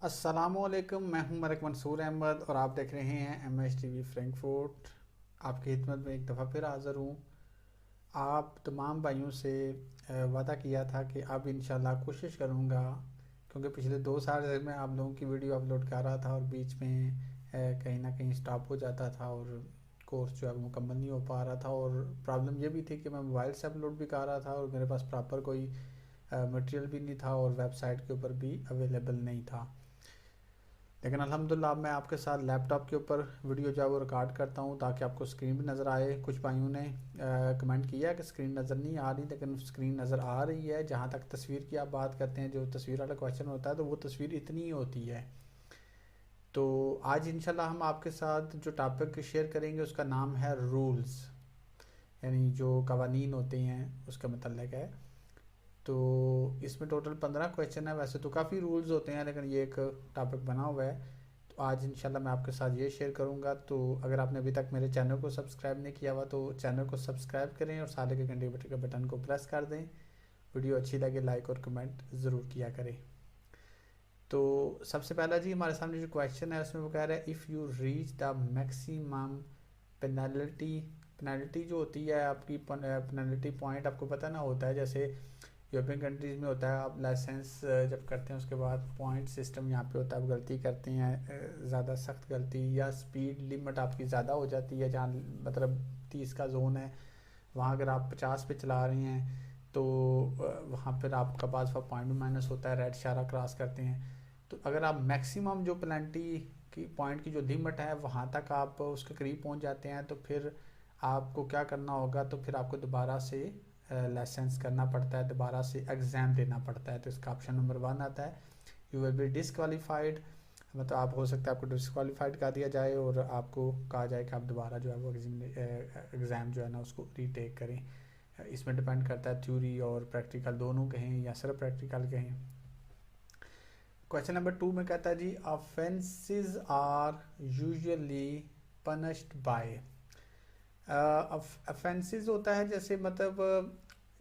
अस्सलामुअलैकुम, मैं हूं मलिक मंसूर अहमद और आप देख रहे हैं MHTV फ्रैंकफर्ट। आपकी खिदमत में एक दफ़ा फिर हाज़िर हूं। आप तमाम भाइयों से वादा किया था कि अब इंशाल्लाह कोशिश करूंगा, क्योंकि पिछले 2 साल से मैं आप लोगों की वीडियो अपलोड कर रहा था और बीच में कहीं ना कहीं स्टॉप हो जाता था और कोर्स जो है वो मुकम्मल नहीं हो पा रहा था। और प्रॉब्लम ये भी थी कि मैं मोबाइल से अपलोड भी कर रहा था और मेरे पास प्रॉपर कोई मटेरियल भी नहीं था और वेबसाइट के ऊपर भी अवेलेबल नहीं था। लेकिन अल्हम्दुलिल्लाह मैं आपके साथ लैपटॉप के ऊपर वीडियो जो है वो रिकॉर्ड करता हूँ ताकि आपको स्क्रीन भी नज़र आए। कुछ भाइयों ने कमेंट किया कि स्क्रीन नज़र नहीं आ रही, लेकिन स्क्रीन नज़र आ रही है। जहाँ तक तस्वीर की आप बात करते हैं, जो तस्वीर वाला क्वेश्चन होता है तो वो तस्वीर इतनी ही होती है। तो आज इंशाल्लाह हम आपके साथ जो टॉपिक शेयर करेंगे उसका नाम है रूल्स, यानी जो कवानीन होते हैं उसका मतलब है। तो इसमें टोटल 15 क्वेश्चन है। वैसे तो काफ़ी रूल्स होते हैं लेकिन ये एक टॉपिक बना हुआ है, तो आज इंशाल्लाह मैं आपके साथ ये शेयर करूँगा। तो अगर आपने अभी तक मेरे चैनल को सब्सक्राइब नहीं किया हुआ तो चैनल को सब्सक्राइब करें और सारे के घंटे के बटन को प्रेस कर दें। वीडियो अच्छी लगे लाइक और कमेंट ज़रूर किया करें। तो सबसे पहला जी हमारे सामने जो क्वेश्चन है उसमें वो कह रहा है, if you reach the maximum penalty. Penalty जो होती है आपकी पेनल्टी पॉइंट आपको पता ना होता है, जैसे यूरोपियन कंट्रीज़ में होता है आप लाइसेंस जब करते हैं उसके बाद पॉइंट सिस्टम यहाँ पे होता है। आप गलती करते हैं ज़्यादा सख्त गलती या स्पीड लिमिट आपकी ज़्यादा हो जाती है, जहाँ मतलब 30 का जोन है वहाँ अगर आप 50 पे चला रहे हैं तो वहाँ पर आपका पास पॉइंट भी माइनस होता है, रेड इशारा क्रॉस करते हैं। तो अगर आप मैक्सिमम जो पेनल्टी की पॉइंट की जो लिमिट है वहाँ तक आप उसके करीब पहुँच जाते हैं तो फिर आपको क्या करना होगा, तो फिर आपको दोबारा से लाइसेंस करना पड़ता है, दोबारा से एग्ज़ाम देना पड़ता है। तो इसका ऑप्शन नंबर 1 आता है, यू विल बी डिसक्वालीफाइड। मतलब आप हो सकता है आपको डिसक्वालीफाइड कर दिया जाए और आपको कहा जाए कि आप दोबारा जो है वो एग्ज़ाम जो है ना उसको रीटेक करें। इसमें डिपेंड करता है थ्योरी और प्रैक्टिकल दोनों कहें या सिर्फ प्रैक्टिकल कहें। क्वेश्चन नंबर 2 में कहता है जी, offences are usually punished by. Offences होता है जैसे मतलब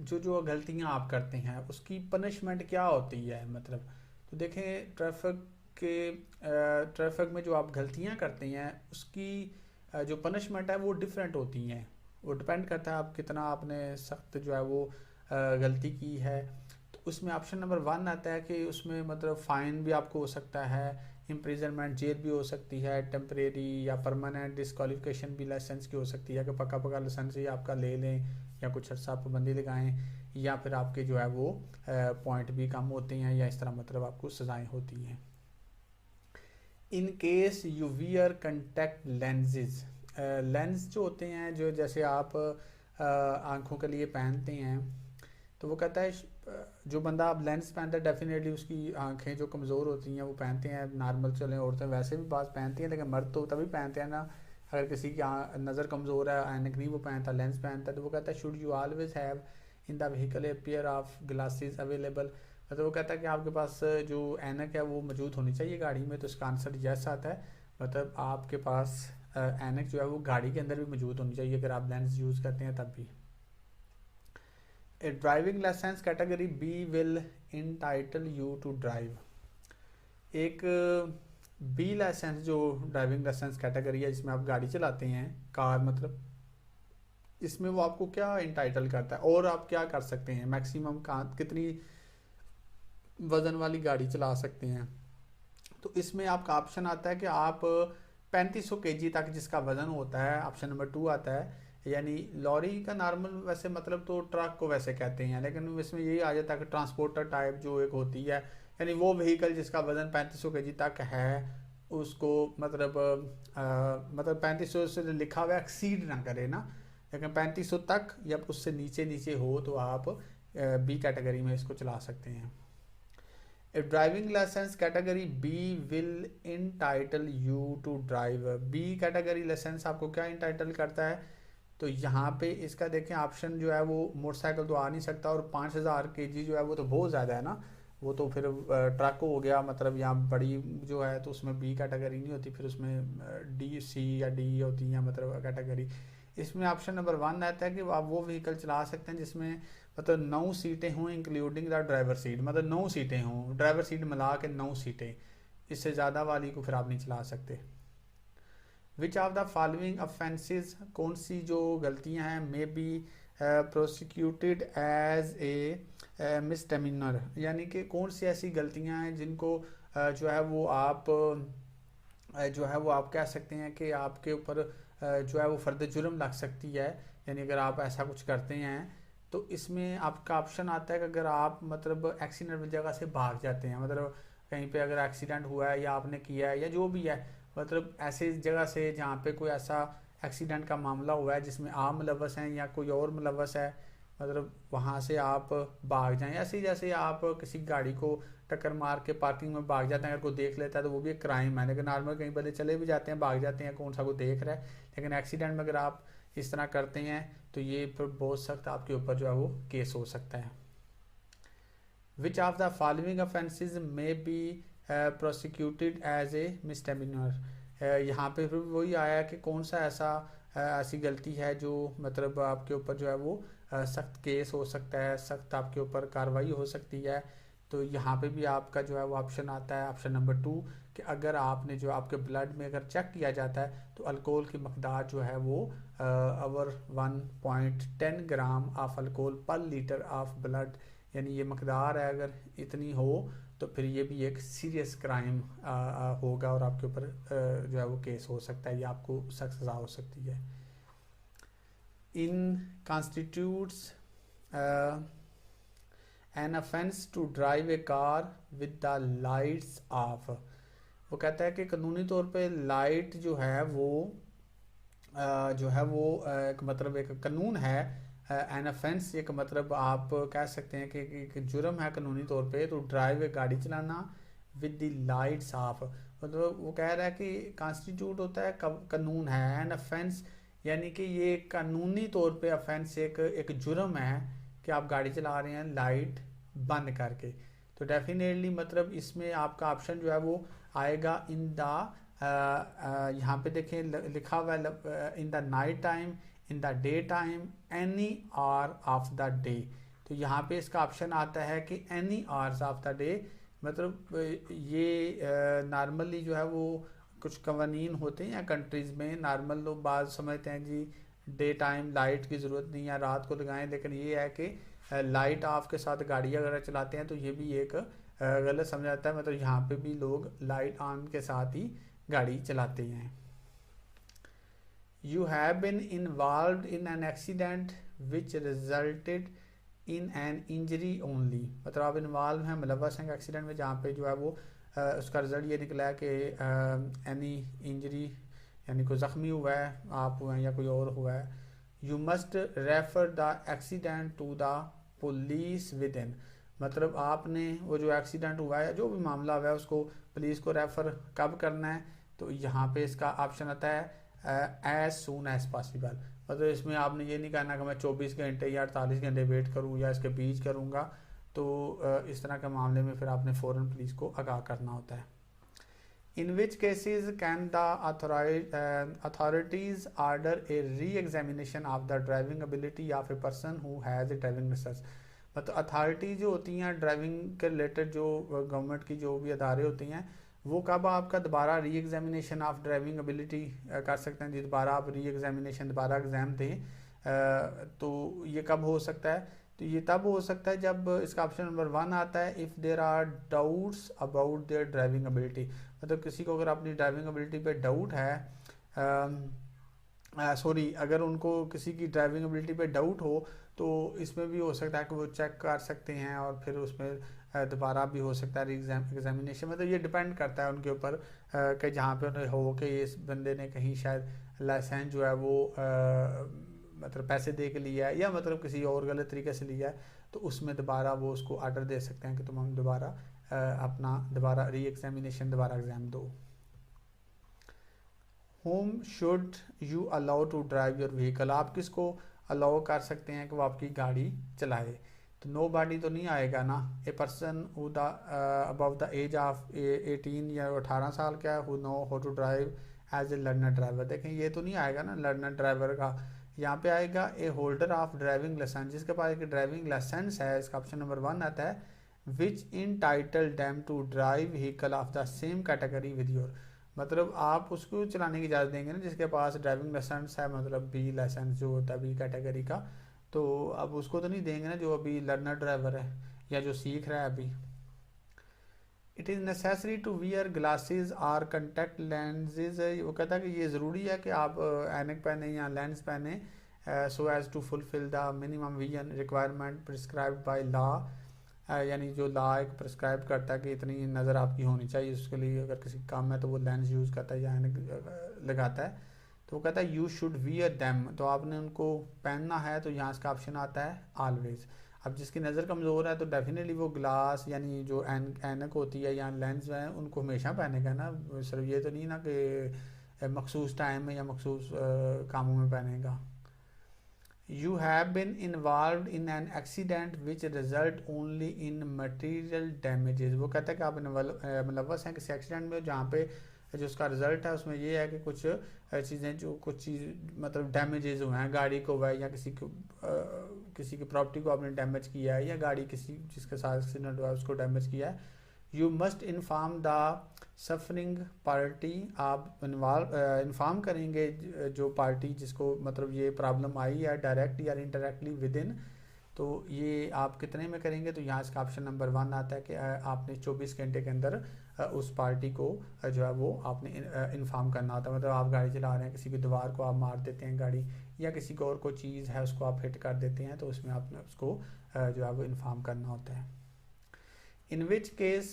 जो जो गलतियां आप करते हैं उसकी पनिशमेंट क्या होती है। मतलब तो देखें ट्रैफिक में जो आप गलतियां करते हैं उसकी जो पनिशमेंट है वो डिफरेंट होती हैं। वो डिपेंड करता है आप कितना आपने सख्त जो है वो गलती की है। तो उसमें ऑप्शन नंबर 1 आता है कि उसमें मतलब फ़ाइन भी आपको हो सकता है, इम्प्रिजनमेंट जेल भी हो सकती है, टेम्परेरी या परमानेंट डिस्क्वालिफिकेशन भी लाइसेंस की हो सकती है कि पक्का पक्का लाइसेंस ही आपका ले लें या कुछ अर्सा पाबंदी लगाएं, या फिर आपके जो है वो पॉइंट भी कम होते हैं या इस तरह मतलब आपको सज़ाएं होती हैं। In case you wear contact lenses. Lens जो होते हैं जो जैसे आप आंखों के लिए पहनते हैं, तो वो कहता है जो बंदा आप लेंस पहनता है डेफिनेटली उसकी आंखें जो कमज़ोर होती हैं वो पहनते हैं। नॉर्मल चलें औरतें वैसे भी बात पहनती हैं, लेकिन मर्द तो तभी पहनते हैं ना अगर किसी की नज़र कमज़ोर है, ऐनक नहीं वो पहनता लेंस पहनता है। तो वो कहता है should you always have in the vehicle a pair of glasses available. तो वो कहता है कि आपके पास जो ऐनक है वो मौजूद होनी चाहिए गाड़ी में। तो इसका आंसर यस आता है, मतलब आपके पास ऐनक जो है वो गाड़ी के अंदर भी मौजूद होनी चाहिए अगर आप लेंस यूज़ करते हैं तब भी। A driving license category B will entitle you to drive। एक बी लाइसेंस जो ड्राइविंग लाइसेंस कैटेगरी है जिसमें आप गाड़ी चलाते हैं, कार मतलब, इसमें वो आपको क्या इंटाइटल करता है और आप क्या कर सकते हैं, मैक्सिमम कहाँ कितनी वज़न वाली गाड़ी चला सकते हैं। तो इसमें आपका ऑप्शन आता है कि आप 3500 kg तक जिसका वज़न होता है, ऑप्शन नंबर 2 आता है। यानी लॉरी का नॉर्मल वैसे मतलब तो ट्रक को वैसे कहते हैं, लेकिन इसमें यही आ जाता है कि ट्रांसपोर्टर टाइप जो एक होती है, यानी वो व्हीकल जिसका वज़न 3500 kg तक है उसको मतलब 3500 से लिखा हुआ एक्सीड ना करे ना, लेकिन 3500 तक या उससे नीचे नीचे हो तो आप बी कैटेगरी में इसको चला सकते हैं। A driving license category B will entitle you to drive। B category license आपको क्या इंटाइटल करता है, तो यहाँ पे इसका देखें ऑप्शन जो है वो मोटरसाइकिल तो आ नहीं सकता और 5000 kg जो है वो तो बहुत ज़्यादा है ना, वो तो फिर ट्रक हो गया, मतलब यहाँ बड़ी जो है तो उसमें बी कैटेगरी नहीं होती, फिर उसमें डी सी या डी होती है मतलब कैटेगरी। इसमें ऑप्शन नंबर 1 आता है कि आप वो व्हीकल चला सकते हैं जिसमें मतलब 9 सीटें हों इंक्लूडिंग द ड्राइवर सीट, मतलब 9 सीटें हों, ड्राइवर सीट मिला के 9 सीटें। इससे ज़्यादा वाली को फिर आप नहीं चला सकते। Which of the following offences, कौन सी जो गलतियां हैं may be prosecuted as a misdemeanour, यानी कि कौन सी ऐसी गलतियां हैं जिनको जो है वो आप जो है वो आप कह सकते हैं कि आपके ऊपर जो है वो फर्द जुर्म लग सकती है, यानी अगर आप ऐसा कुछ करते हैं। तो इसमें आपका ऑप्शन आता है कि अगर आप मतलब एक्सीडेंट की जगह से भाग जाते हैं, मतलब कहीं पे अगर एक्सीडेंट हुआ है या आपने किया है या जो भी है, मतलब ऐसे जगह से जहाँ पे कोई ऐसा एक्सीडेंट का मामला हुआ है जिसमें आप मुलव्वस हैं या कोई और मुलव्वस है, मतलब वहाँ से आप भाग जाएं। ऐसे ही जैसे आप किसी गाड़ी को टक्कर मार के पार्किंग में भाग जाते हैं, अगर कोई देख लेता है तो वो भी एक क्राइम है। लेकिन नॉर्मल कहीं बंदे चले भी जाते हैं, भाग जाते हैं, कौन सा कोई देख रहा है। लेकिन एक्सीडेंट में अगर आप इस तरह करते हैं तो ये पर बहुत सख्त आपके ऊपर जो है वो केस हो सकता है। Which of the following offences may be prosecuted as a misdemeanour, यहाँ पे फिर वही आया कि कौन सा ऐसा ऐसी गलती है जो मतलब आपके ऊपर जो है वो सख्त केस हो सकता है, सख्त आपके ऊपर कार्रवाई हो सकती है। तो यहाँ पे भी आपका जो है वो ऑप्शन आता है, ऑप्शन नंबर 2, कि अगर आपने जो आपके ब्लड में अगर चेक किया जाता है तो अल्कोहल की मकदार जो है वो ओवर 1.10 ग्राम ऑफ अल्कोहल पर लीटर ऑफ ब्लड, यानी ये मकदार है अगर इतनी हो तो फिर ये भी एक सीरियस क्राइम होगा और आपके ऊपर जो है वो केस हो सकता है, या आपको सख्त सज़ा हो सकती है। In constitutes an offence to drive a car with the lights off, वो कहता है कि कानूनी तौर पे लाइट जो है वो जो है वो एक मतलब एक कानून है। एन ऑफेंस एक मतलब आप कह सकते हैं कि एक जुर्म है कानूनी तौर पे, तो ड्राइव एक गाड़ी चलाना विद द लाइट्स ऑफ, मतलब वो कह रहा है कि कॉन्स्टिट्यूट होता है कानून है, एन ऑफेंस यानी कि ये कानूनी तौर पे ऑफेंस एक जुर्म है कि आप गाड़ी चला रहे हैं लाइट बंद करके। तो डेफिनेटली मतलब इसमें आपका ऑप्शन जो है वो आएगा इन द यहाँ पे देखें लिखा हुआ है in the night time, in the day time, any hour of the day. तो यहाँ पे इसका ऑप्शन आता है कि any hours of the day, मतलब ये नॉर्मली जो है वो कुछ कवानीन होते हैं या कंट्रीज़ में नॉर्मल लोग बात समझते हैं जी डे टाइम लाइट की ज़रूरत नहीं है, रात को लगाएं, लेकिन ये है कि लाइट ऑफ के साथ गाड़ी अगर चलाते हैं तो ये भी एक गलत समझा जाता है, मतलब यहाँ पे भी लोग लाइट ऑन के साथ ही गाड़ी चलाते हैं। You have been involved in an accident which resulted in an injury only, मतलब आप इन्वॉल्व हैं मुलव्वस हैं एक्सीडेंट में जहाँ पे जो है वो उसका रिजल्ट ये निकला है कि एनी इंजरी यानी कोई ज़ख्मी हुआ है, आप हुए हैं या कोई और हुआ है। You must refer the accident to the police within, मतलब आपने वो जो एक्सीडेंट हुआ है जो भी मामला हुआ है उसको पुलिस को रेफ़र कब करना है, तो यहाँ पे इसका ऑप्शन आता है एज सून एज पॉसिबल, मतलब इसमें आपने ये नहीं कहना कि मैं 24 घंटे या 48 घंटे वेट करूँ या इसके बीच करूँगा। तो इस तरह के मामले में फिर आपने फ़ौरन पुलिस को आगाह करना होता है। In which cases can the authorities order a re examination of the driving ability of a person who has a driving licence, मतलब अथॉरिटी जो होती हैं ड्राइविंग के रिलेटेड जो गवर्नमेंट की जो भी अदारे होती हैं वो कब आपका दोबारा री एग्जामिनेशन ऑफ ड्राइविंग एबिलिटी कर सकते हैं जी, दोबारा आप री एग्जामिनेशन दोबारा एग्ज़ाम दें, तो ये कब हो सकता है, तो ये तब हो सकता है जब इसका ऑप्शन नंबर 1 आता है if there are doubts about their driving ability, मतलब किसी को अगर अपनी ड्राइविंग एबिलिटी पे डाउट है अगर उनको किसी की ड्राइविंग एबिलिटी पे डाउट हो तो इसमें भी हो सकता है कि वो चेक कर सकते हैं और फिर उसमें दोबारा भी हो सकता है एग्जामिनेशन, मतलब ये डिपेंड करता है उनके ऊपर कि जहाँ पे उन्हें हो कि इस बंदे ने कहीं शायद लाइसेंस जो है वो मतलब पैसे दे के लिया है या मतलब किसी और गलत तरीके से लिया है, तो उसमें दोबारा वो उसको ऑर्डर दे सकते हैं कि तुम हम दोबारा अपना दोबारा री एग्जामिनेशन दोबारा एग्ज़ाम दो। Whom should you allow to drive your vehicle, आप किसको अलाउ कर सकते हैं कि वो आपकी गाड़ी चलाए, तो नो बॉडी तो नहीं आएगा ना। A person who the above the age of 18 या 18 साल का who know how to drive as a learner driver, देखें ये तो नहीं आएगा ना लर्नर ड्राइवर का, यहाँ पे आएगा ए होल्डर ऑफ ड्राइविंग लाइसेंस, जिसके पास एक ड्राइविंग लाइसेंस है, इसका ऑप्शन नंबर 1 आता है which entitle them to drive vehicle of the same category with your. मतलब आप उसको चलाने की इजाज़त देंगे ना जिसके पास ड्राइविंग लाइसेंस है, मतलब बी लाइसेंस जो होता है बी कैटेगरी का, तो अब उसको तो नहीं देंगे ना जो अभी लर्नर ड्राइवर है या जो सीख रहा है अभी। It is necessary to wear glasses or contact lenses, वो कहता है कि ये ज़रूरी है कि आप ऐनक पहने या लेंस पहने so as to fulfil the minimum vision requirement prescribed by law, यानी जो लॉ एक प्रिस्क्राइब करता है कि इतनी नज़र आपकी होनी चाहिए, उसके लिए अगर किसी काम है तो वो लेंस यूज़ करता है या ऐनक लगाता है। तो वो कहता है यू शुड वियर दैम, तो आपने उनको पहनना है, तो यहाँ इसका ऑप्शन आता है ऑलवेज। अब जिसकी नज़र कमज़ोर है तो डेफिनेटली वो ग्लास यानी जो ऐनक होती है या लेंस है उनको हमेशा पहनेगा ना, सिर्फ ये तो नहीं ना कि मखसूस टाइम में या मखसूस कामों में पहनेगा। You have been involved in an accident which result only in material damages, वो कहता है कि आप मुलव्वस हैं किसी एक्सीडेंट में जहाँ पे जो उसका रिजल्ट है उसमें ये है कि कुछ चीज़ें जो कुछ चीज़ मतलब डैमेजेस हुए हैं, गाड़ी को हुआ है या किसी की प्रॉपर्टी को आपने डैमेज किया है या गाड़ी किसी जिसके साथ एक्सीडेंट हुआ है उसको डैमेज किया है। You must inform the suffering party, आप इन्फॉर्म करेंगे जो पार्टी जिसको मतलब ये प्रॉब्लम आई है डायरेक्ट या इनडायरेक्टली विद इन, तो ये आप कितने में करेंगे, तो यहाँ इसका ऑप्शन नंबर 1 आता है कि आपने 24 घंटे के अंदर उस पार्टी को जो है वो आपने इन्फॉर्म करना होता है। मतलब आप गाड़ी चला रहे हैं, किसी की दीवार को आप मार देते हैं गाड़ी या किसी को और कोई चीज़ है उसको आप हिट कर देते हैं, तो उसमें आपने उसको जो है वो इन्फॉर्म करना होता है। In which case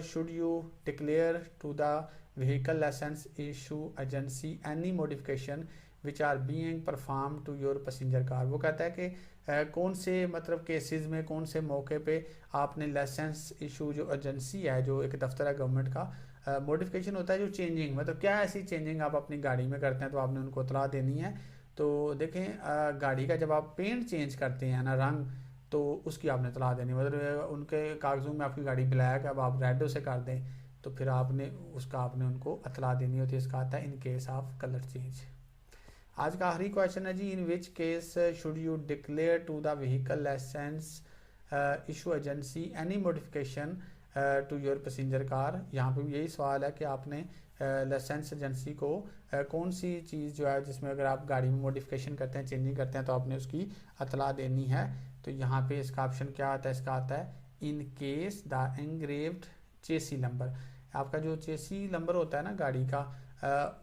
should you declare to the vehicle license issue agency any modification which are being performed to your passenger car, वो कहता है कि कौन से मतलब केसेस में कौन से मौके पे आपने लाइसेंस इशू जो एजेंसी है जो एक दफ्तर है गवर्नमेंट का मॉडिफिकेशन होता है जो चेंजिंग मतलब क्या ऐसी चेंजिंग आप अपनी गाड़ी में करते हैं तो आपने उनको इतला देनी है। तो देखें गाड़ी का जब आप पेंट चेंज करते हैं ना रंग, तो उसकी आपने इतला देनी, मतलब उनके कागजों में आपकी गाड़ी ब्लैक है अब आप रेड से कर दें तो फिर आपने उनको इतला देनी होती है। इसका आता है in case of colour change. आज का आखिरी क्वेश्चन है जी, in which case should you declare to the vehicle licence issue agency any modification to your passenger car. यहाँ पे यही सवाल है कि आपने लाइसेंस एजेंसी को कौन सी चीज़ जो है जिसमें अगर आप गाड़ी में मॉडिफिकेशन करते हैं चेंजिंग करते हैं तो आपने उसकी इतला देनी है। तो यहाँ पे इसका ऑप्शन क्या आता है, इसका आता है in case the engraved chassis number. आपका जो चेसी नंबर होता है ना गाड़ी का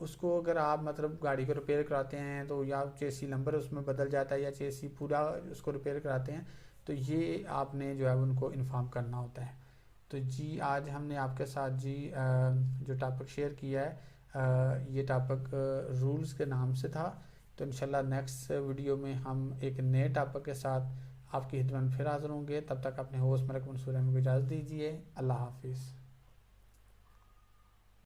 उसको अगर आप मतलब गाड़ी को रिपेयर कराते हैं तो या चेसी नंबर उसमें बदल जाता है या चेसी पूरा उसको रिपेयर कराते हैं तो ये आपने जो है उनको इन्फॉर्म करना होता है। तो जी आज हमने आपके साथ जी जो टॉपिक शेयर किया है ये टॉपिक रूल्स के नाम से था। तो इंशाल्लाह नेक्स्ट वीडियो में हम एक नए टॉपिक के साथ आपकी खिदमत में फिर हाजिर होंगे। तब तक अपने होस्ट मलिक मंसूर अहमद को इजाज़त दीजिए। अल्लाह हाफिज़।